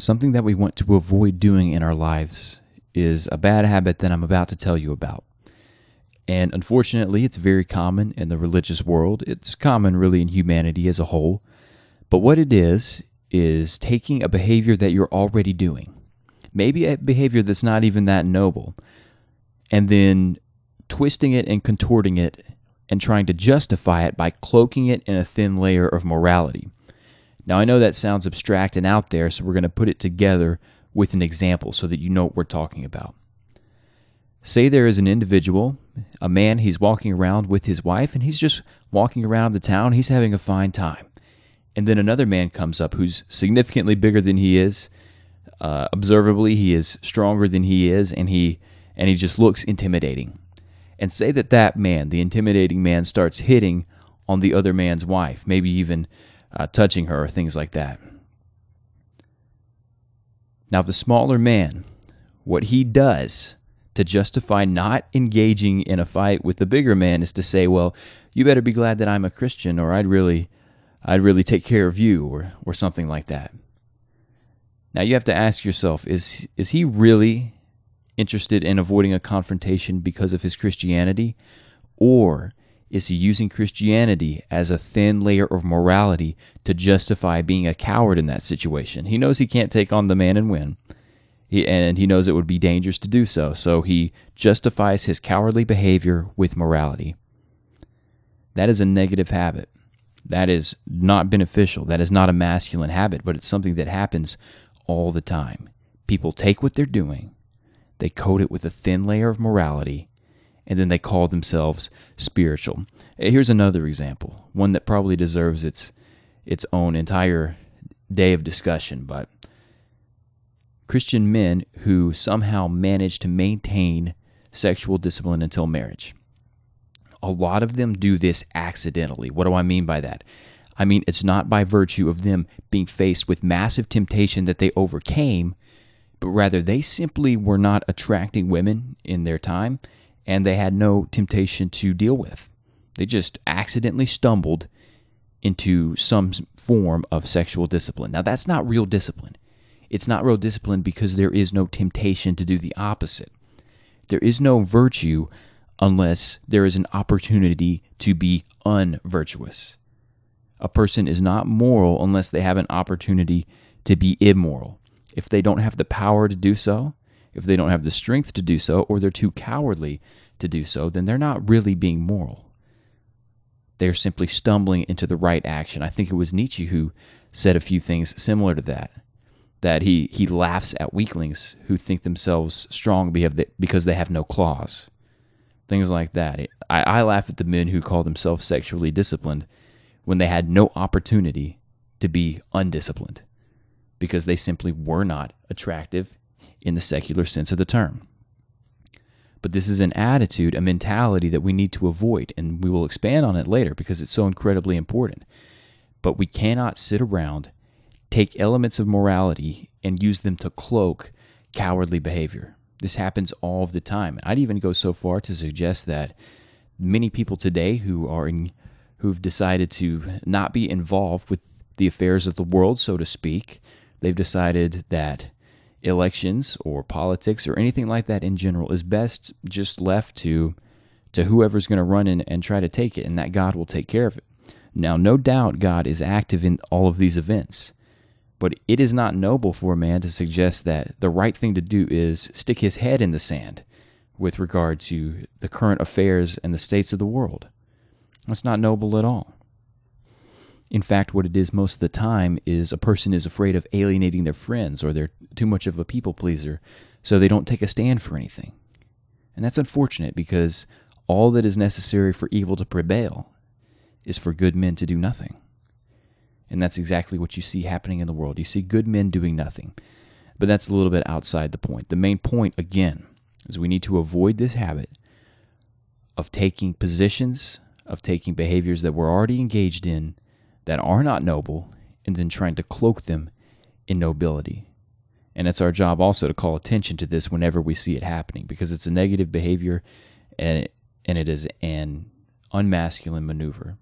Something that we want to avoid doing in our lives is a bad habit that I'm about to tell you about. And unfortunately, it's very common in the religious world. It's common really in humanity as a whole. But what it is taking a behavior that you're already doing, maybe a behavior that's not even that noble, and then twisting it and contorting it and trying to justify it by cloaking it in a thin layer of morality. Now, I know that sounds abstract and out there, so we're going to put it together with an example so that you know what we're talking about. Say there is an individual, a man, he's walking around with his wife, and he's just walking around the town. He's having a fine time. And then another man comes up who's significantly bigger than he is. Observably, he is stronger than he is, and he just looks intimidating. And say that man, the intimidating man, starts hitting on the other man's wife, maybe even touching her or things like that. Now, the smaller man, what he does to justify not engaging in a fight with the bigger man is to say, well, you better be glad that I'm a Christian, or I'd really take care of you, or something like that. Now, you have to ask yourself, is he really interested in avoiding a confrontation because of his Christianity? Or is he using Christianity as a thin layer of morality to justify being a coward in that situation? He knows he can't take on the man and win, and he knows it would be dangerous to do so, so he justifies his cowardly behavior with morality. That is a negative habit. That is not beneficial. That is not a masculine habit, but it's something that happens all the time. People take what they're doing, they coat it with a thin layer of morality, and then they call themselves spiritual. Here's another example, one that probably deserves its own entire day of discussion, but Christian men who somehow manage to maintain sexual discipline until marriage. A lot of them do this accidentally. What do I mean by that? I mean, it's not by virtue of them being faced with massive temptation that they overcame, but rather they simply were not attracting women in their time, and they had no temptation to deal with. They just accidentally stumbled into some form of sexual discipline. Now, that's not real discipline. It's not real discipline because there is no temptation to do the opposite. There is no virtue unless there is an opportunity to be unvirtuous. A person is not moral unless they have an opportunity to be immoral. If they don't have the power to do so, if they don't have the strength to do so, or they're too cowardly to do so, then they're not really being moral. They're simply stumbling into the right action. I think it was Nietzsche who said a few things similar to that he laughs at weaklings who think themselves strong because they have no claws. Things like that. I laugh at the men who call themselves sexually disciplined when they had no opportunity to be undisciplined because they simply were not attractive in the secular sense of the term. But this is an attitude, a mentality that we need to avoid, and we will expand on it later because it's so incredibly important. But we cannot sit around, take elements of morality, and use them to cloak cowardly behavior. This happens all the time. I'd even go so far to suggest that many people today who've decided to not be involved with the affairs of the world, so to speak, they've decided that elections or politics or anything like that in general is best just left to whoever's going to run in and try to take it, and that God will take care of it. Now, no doubt God is active in all of these events, but it is not noble for a man to suggest that the right thing to do is stick his head in the sand with regard to the current affairs and the states of the world. That's not noble at all. In fact, what it is most of the time is a person is afraid of alienating their friends, or they're too much of a people pleaser, so they don't take a stand for anything. And that's unfortunate because all that is necessary for evil to prevail is for good men to do nothing. And that's exactly what you see happening in the world. You see good men doing nothing. But that's a little bit outside the point. The main point, again, is we need to avoid this habit of taking positions, of taking behaviors that we're already engaged in that are not noble, and then trying to cloak them in nobility. And it's our job also to call attention to this whenever we see it happening, because it's a negative behavior and it is an unmasculine maneuver.